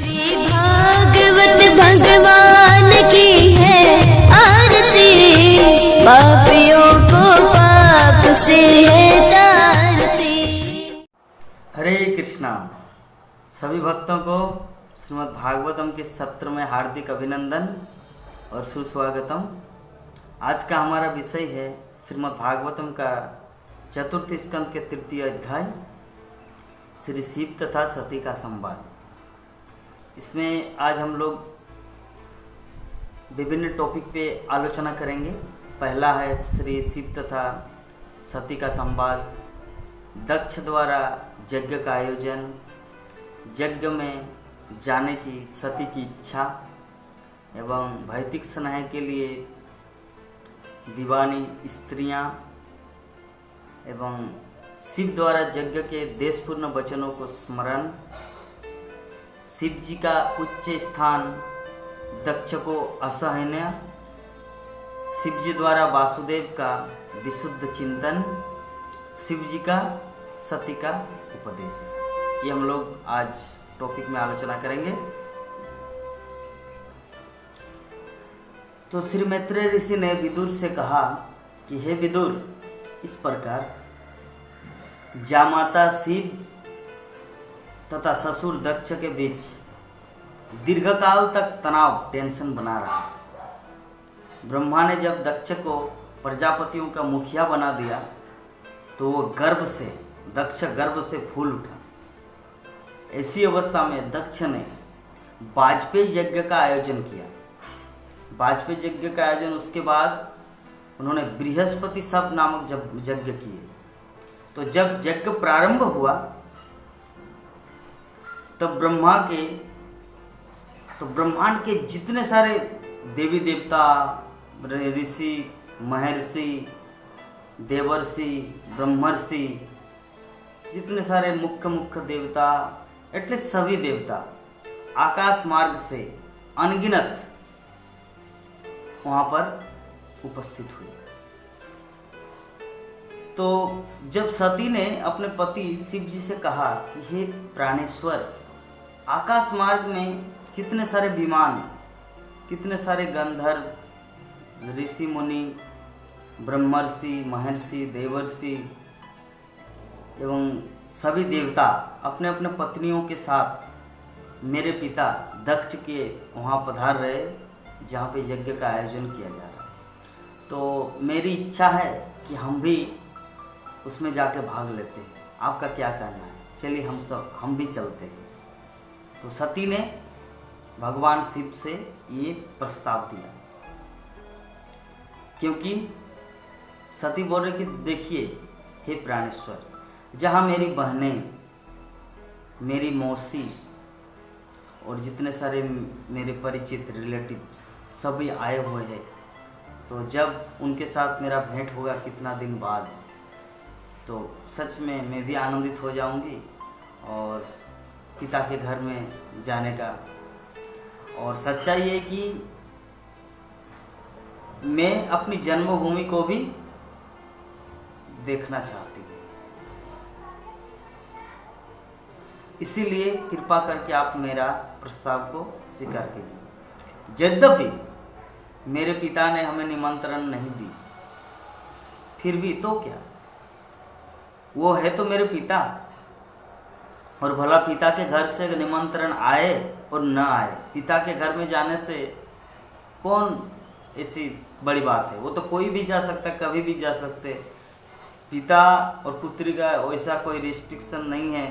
श्री भागवत भगवान की है आरती, पापियों को पाप से है तारती। हरे कृष्णा। सभी भक्तों को श्रीमद् भागवतम के सत्र में हार्दिक अभिनंदन और सुस्वागतम। आज का हमारा विषय है श्रीमद् भागवतम का चतुर्थ स्कंद के तृतीय अध्याय श्री शिव तथा सती का संवाद। इसमें आज हम लोग विभिन्न टॉपिक पे आलोचना करेंगे। पहला है श्री शिव तथा सती का संवाद, दक्ष द्वारा यज्ञ का आयोजन, यज्ञ में जाने की सती की इच्छा एवं भौतिक स्नेह के लिए दीवानी स्त्रियां एवं शिव द्वारा यज्ञ के देशपूर्ण वचनों को स्मरण, शिव जी का उच्च स्थान, दक्ष को असहनीय, शिव जी द्वारा वासुदेव का विशुद्ध चिंतन, शिव जी का सती का उपदेश, ये हम लोग आज टॉपिक में आलोचना करेंगे। तो श्री मैत्रेय ऋषि ने विदुर से कहा कि हे विदुर, इस प्रकार जामाता शिव तथा ससुर दक्ष के बीच दीर्घकाल तक तनाव टेंशन बना रहा। ब्रह्मा ने जब दक्ष को प्रजापतियों का मुखिया बना दिया तो वो दक्ष गर्व से फूल उठा। ऐसी अवस्था में दक्ष ने वाजपेयी यज्ञ का आयोजन किया। वाजपेयी यज्ञ का आयोजन उसके बाद उन्होंने बृहस्पति सब नामक यज्ञ किए। तो जब यज्ञ प्रारंभ हुआ तब ब्रह्मांड के जितने सारे देवी देवता, ऋषि, महर्षि, देवर्षि, ब्रह्मर्षि, जितने सारे मुख्य देवता, एटले सभी देवता आकाश मार्ग से अनगिनत वहां पर उपस्थित हुए। तो जब सती ने अपने पति शिव जी से कहा कि हे प्राणेश्वर, आकाश मार्ग में कितने सारे विमान, कितने सारे गंधर्व, ऋषि मुनि, ब्रह्मर्षि, महर्षि, देवर्षि एवं सभी देवता अपने अपने पत्नियों के साथ मेरे पिता दक्ष के वहाँ पधार रहे जहाँ पे यज्ञ का आयोजन किया जा रहा। तो मेरी इच्छा है कि हम भी उसमें जाके भाग लेते हैं। आपका क्या कहना है? चलिए हम भी चलते हैं। तो सती ने भगवान शिव से ये प्रस्ताव दिया, क्योंकि सती बोल रही कि देखिए हे प्राणेश्वर, जहाँ मेरी बहनें, मेरी मौसी और जितने सारे मेरे परिचित रिलेटिव्स सभी आए हुए हैं, तो जब उनके साथ मेरा भेंट होगा कितना दिन बाद, तो सच में मैं भी आनंदित हो जाऊंगी और पिता के घर में जाने का। और सच्चाई है कि मैं अपनी जन्मभूमि को भी देखना चाहती हूँ, इसीलिए कृपा करके आप मेरा प्रस्ताव को स्वीकार कीजिए। यद्यपि मेरे पिता ने हमें निमंत्रण नहीं दी, फिर भी तो क्या, वो है तो मेरे पिता, और भला पिता के घर से निमंत्रण आए और न आए, पिता के घर में जाने से कौन ऐसी बड़ी बात है? वो तो कोई भी जा सकता, कभी भी जा सकते। पिता और पुत्री का वैसा कोई रिस्ट्रिक्शन नहीं है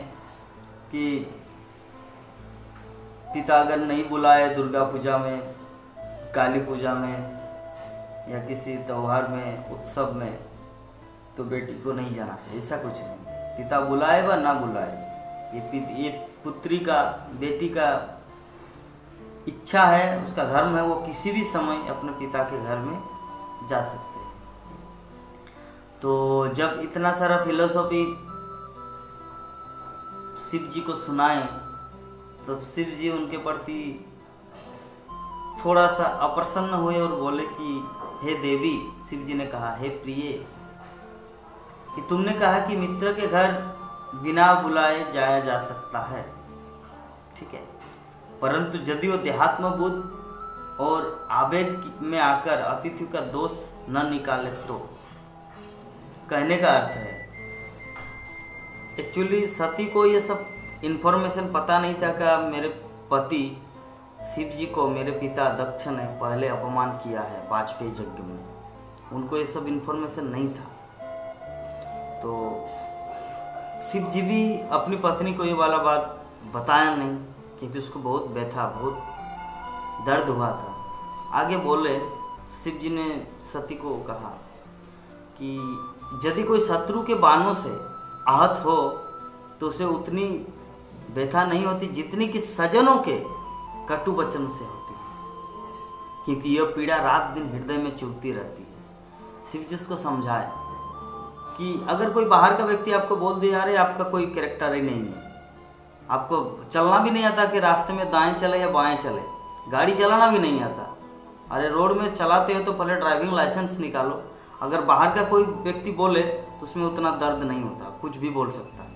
कि पिता अगर नहीं बुलाए दुर्गा पूजा में, काली पूजा में या किसी त्यौहार में, उत्सव में, तो बेटी को नहीं जाना चाहिए। ऐसा कुछ नहीं, पिता बुलाए व ना बुलाए, ये पुत्री का, बेटी का इच्छा है, उसका धर्म है, वो किसी भी समय अपने पिता के घर में जा सकते हैं। तो जब इतना सारा फिलोसॉफी शिव जी को सुनाए तो शिव जी उनके प्रति थोड़ा सा अप्रसन्न हुए और बोले कि हे देवी, शिव जी ने कहा हे प्रिय, कि तुमने कहा कि मित्र के घर बिना बुलाए जाया जा सकता है, ठीक है, परंतु यदि वो देहात्म बुद्ध और आवेग में आकर अतिथि का दोष न निकाले तो। कहने का अर्थ है एक्चुअली सती को ये सब इन्फॉर्मेशन पता नहीं था कि मेरे पति शिव जी को मेरे पिता दक्ष ने पहले अपमान किया है वाजपेयी यज्ञ में। उनको ये सब इन्फॉर्मेशन नहीं था। तो शिव जी भी अपनी पत्नी को ये वाला बात बताया नहीं, क्योंकि उसको बहुत व्यथा, बहुत दर्द हुआ था। आगे बोले, शिव जी ने सती को कहा कि यदि कोई शत्रु के बाणों से आहत हो तो उसे उतनी व्यथा नहीं होती जितनी कि सज्जनों के कटु वचन से होती है, क्योंकि यह पीड़ा रात दिन हृदय में चुभती रहती है। शिव जी उसको समझाए कि अगर कोई बाहर का व्यक्ति आपको बोल दे यार आपका कोई कैरेक्टर ही नहीं है, आपको चलना भी नहीं आता कि रास्ते में दाएं चले या बाएं चले, गाड़ी चलाना भी नहीं आता, अरे रोड में चलाते हो तो पहले ड्राइविंग लाइसेंस निकालो। अगर बाहर का कोई व्यक्ति बोले तो उसमें उतना दर्द नहीं होता, कुछ भी बोल सकता है।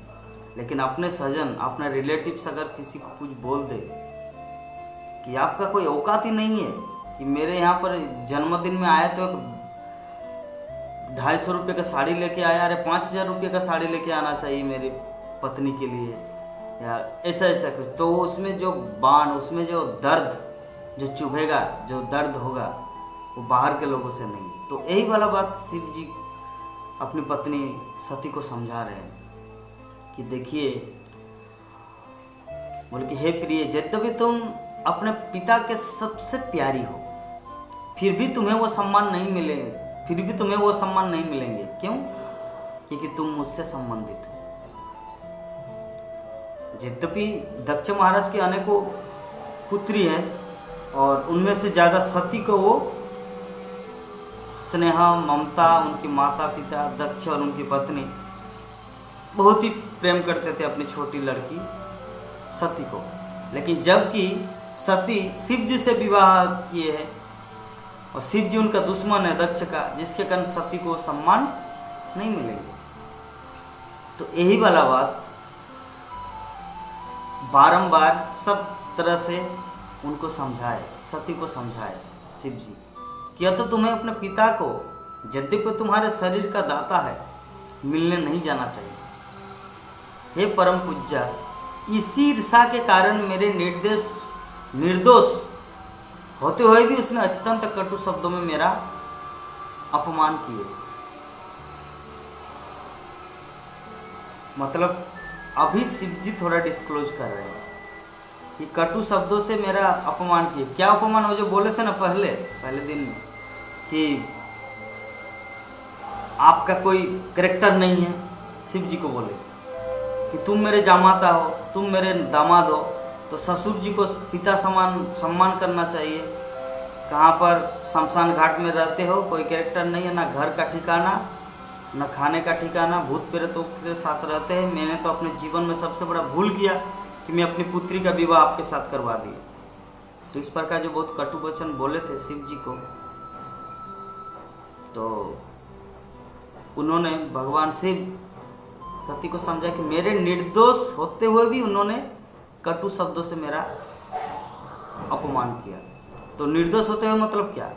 लेकिन अपने सजन, अपने रिलेटिव्स अगर किसी को कुछ बोल दे कि आपका कोई औकात ही नहीं है कि मेरे यहाँ पर जन्मदिन में आए तो 250 रुपये का साड़ी लेके आया, अरे 5000 रुपये का साड़ी लेके आना चाहिए मेरी पत्नी के लिए, या ऐसा ऐसा कुछ, तो उसमें जो बाण, उसमें जो दर्द जो चुभेगा, जो दर्द होगा वो बाहर के लोगों से नहीं। तो यही वाला बात शिव जी अपनी पत्नी सती को समझा रहे हैं कि देखिए, बोले कि हे प्रिय, यद्यपि तुम अपने पिता के सबसे प्यारी हो फिर भी तुम्हें वो सम्मान नहीं मिलेंगे, फिर भी तुम्हें वो सम्मान नहीं मिलेंगे। क्यों? क्योंकि तुम मुझसे संबंधित हो। यद्यपि दक्ष महाराज की अनेकों पुत्री हैं और उनमें से ज़्यादा सती को वो स्नेह, ममता, उनकी माता पिता दक्ष और उनकी पत्नी बहुत ही प्रेम करते थे अपनी छोटी लड़की सती को। लेकिन जबकि सती शिव जी से विवाह किए हैं और शिव जी उनका दुश्मन है दक्ष का, जिसके कारण सती को सम्मान नहीं मिलेंगे। तो यही वाला बात बारंबार सब तरह से उनको समझाए, सती को समझाए शिव जी कि तो तुम्हें अपने पिता को, यद्यपि तुम्हारे शरीर का दाता है, मिलने नहीं जाना चाहिए। हे परम पूज्या, इसी ईर्षा के कारण मेरे निर्दोष होते हुए भी उसने अत्यंत कटु शब्दों में मेरा अपमान किए। मतलब अभी शिव जी थोड़ा डिस्क्लोज कर रहे हैं कि कटु शब्दों से मेरा अपमान किए। क्या अपमान? वो जो बोले थे ना पहले दिन में कि आपका कोई कैरेक्टर नहीं है। शिव जी को बोले कि तुम मेरे जामाता हो, तुम मेरे दामाद हो, तो ससुर जी को पिता समान सम्मान करना चाहिए। कहाँ पर शमशान घाट में रहते हो, कोई कैरेक्टर नहीं है, ना घर का ठिकाना, न खाने का ठिकाना, भूत प्रेतों के साथ रहते हैं। मैंने तो अपने जीवन में सबसे बड़ा भूल किया कि मैं अपनी पुत्री का विवाह आपके साथ करवा दिया। तो इस प्रकार जो बहुत कटु वचन बोले थे शिव जी को, तो उन्होंने भगवान शिव सती को समझा कि मेरे निर्दोष होते हुए भी उन्होंने कटु शब्दों से मेरा अपमान किया। तो निर्दोष होते हुए मतलब क्या?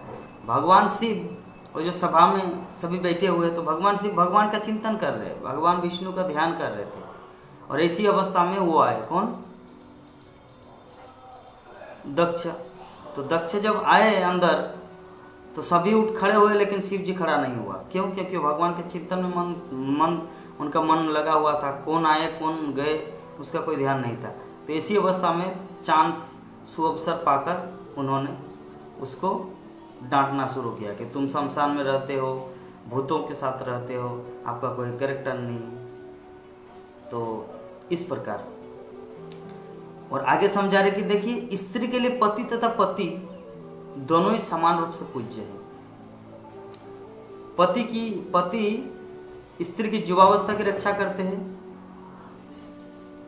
भगवान शिव और जो सभा में सभी बैठे हुए, तो भगवान शिव भगवान का चिंतन कर रहे, भगवान विष्णु का ध्यान कर रहे थे, और ऐसी अवस्था में वो आए। कौन? दक्ष। तो दक्ष जब आए अंदर तो सभी उठ खड़े हुए, लेकिन शिव जी खड़ा नहीं हुआ। क्यों? क्योंकि भगवान के चिंतन में उनका मन लगा हुआ था। कौन आए कौन गए उसका कोई ध्यान नहीं था। तो ऐसी अवस्था में चांस सुअवसर पाकर उन्होंने उसको डांटना शुरू किया कि तुम शमशान में रहते हो, भूतों के साथ रहते हो, आपका कोई कैरेक्टर नहीं। तो इस प्रकार, और आगे समझा रहे कि देखिए, स्त्री के लिए पति तथा पति दोनों ही समान रूप से पूज्य है। पति स्त्री की युवावस्था की रक्षा करते हैं,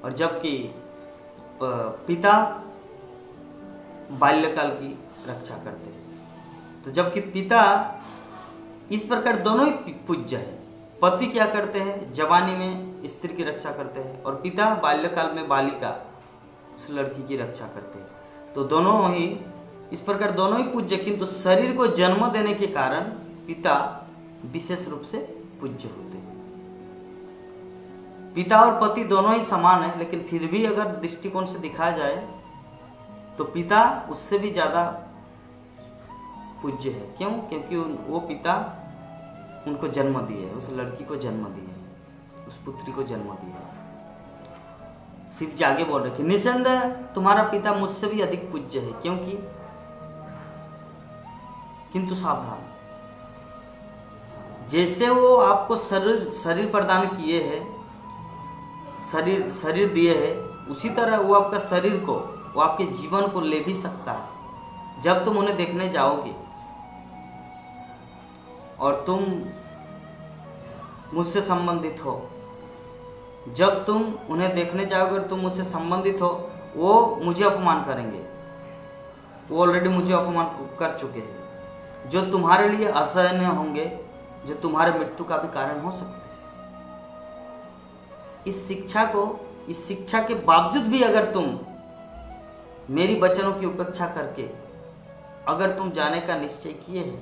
और जबकि पिता बाल्यकाल की रक्षा करते हैं। तो जबकि पिता इस प्रकार दोनों ही पूज्य है। पति क्या करते हैं? जवानी में स्त्री की रक्षा करते हैं, और पिता बाल्यकाल में बालिका, उस लड़की की रक्षा करते हैं। तो दोनों ही इस प्रकार दोनों ही पूज्य, किंतु शरीर को जन्म देने के कारण पिता विशेष रूप से पूज्य होते हैं। पिता और पति दोनों ही समान है, लेकिन फिर भी अगर दृष्टिकोण से दिखाया जाए तो पिता उससे भी ज़्यादा पूज्य है। क्यों? क्योंकि वो पिता उनको जन्म दिए है, उस लड़की को जन्म दिए है, उस पुत्री को जन्म दिया है। शिव जी आगे बोल रहे कि निसंदेह तुम्हारा पिता मुझसे भी अधिक पूज्य है, क्योंकि किंतु सावधान, जैसे वो आपको शरीर प्रदान किए हैं, शरीर दिए है, उसी तरह वो आपका शरीर को, वो आपके जीवन को ले भी सकता है। जब तुम उन्हें देखने जाओगे और तुम मुझसे संबंधित हो, जब तुम उन्हें देखने जाओगे और तुम मुझसे संबंधित हो, वो मुझे अपमान करेंगे। वो ऑलरेडी मुझे अपमान कर चुके हैं, जो तुम्हारे लिए असहनीय होंगे, जो तुम्हारे मृत्यु का भी कारण हो सकते हैं। इस शिक्षा के बावजूद भी अगर तुम मेरी वचनों की उपेक्षा करके अगर तुम जाने का निश्चय किए हैं,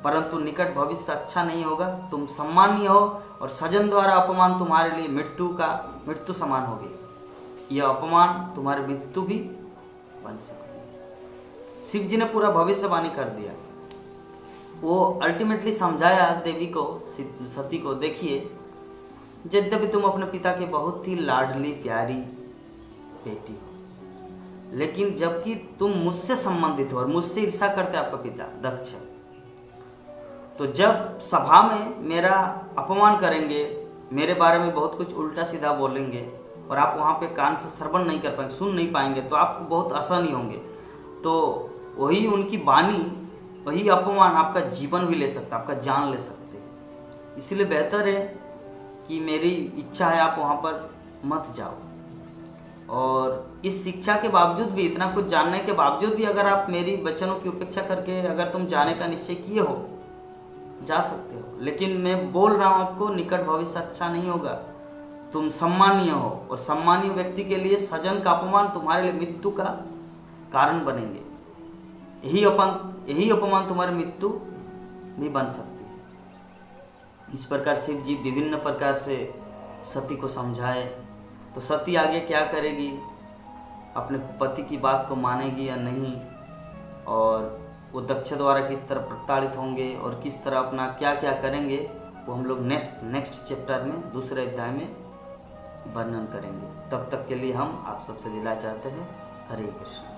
परंतु निकट भविष्य अच्छा नहीं होगा, तुम सम्मानीय हो और सजन द्वारा अपमान तुम्हारे लिए मृत्यु समान होगी। यह अपमान तुम्हारी मृत्यु भी बन सकती है। शिव जी ने पूरा भविष्यवाणी कर दिया। वो अल्टीमेटली समझाया देवी को, सती को, देखिए यद्यपि तुम अपने पिता की बहुत ही लाडली प्यारी बेटी हो, लेकिन जबकि तुम मुझसे संबंधित हो और मुझसे ईर्षा करते आपका पिता दक्ष, तो जब सभा में मेरा अपमान करेंगे, मेरे बारे में बहुत कुछ उल्टा सीधा बोलेंगे और आप वहाँ पे कान से श्रवण नहीं कर पाएंगे, सुन नहीं पाएंगे, तो आप बहुत असहनीय होंगे। तो वही उनकी वाणी, वही अपमान आपका जीवन भी ले सकता, आपका जान ले सकते हैं। इसलिए बेहतर है कि मेरी इच्छा है आप वहाँ पर मत जाओ। और इस शिक्षा के बावजूद भी, इतना कुछ जानने के बावजूद भी, अगर आप मेरी वचनों की उपेक्षा करके अगर तुम जाने का निश्चय किए हो, जा सकते हो। लेकिन मैं बोल रहा हूँ आपको, निकट भविष्य अच्छा नहीं होगा। तुम सम्मानीय हो और सम्मानीय व्यक्ति के लिए सजन का अपमान तुम्हारे लिए मृत्यु का कारण बनेंगे। यही अपमान तुम्हारी मृत्यु भी बन सकती है। इस प्रकार शिव जी विभिन्न प्रकार से सती को समझाए। तो सती आगे क्या करेगी, अपने पति की बात को मानेगी या नहीं, और वो दक्ष द्वारा किस तरह प्रताड़ित होंगे और किस तरह अपना क्या क्या करेंगे, वो हम लोग नेक्स्ट चैप्टर में, दूसरे अध्याय में वर्णन करेंगे। तब तक के लिए हम आप सबसे विदा चाहते हैं। हरे कृष्ण।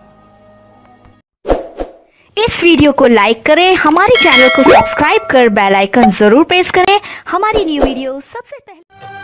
इस वीडियो को लाइक करें, हमारे चैनल को सब्सक्राइब कर बेल आइकन जरूर प्रेस करें हमारी न्यू वीडियो सबसे पहले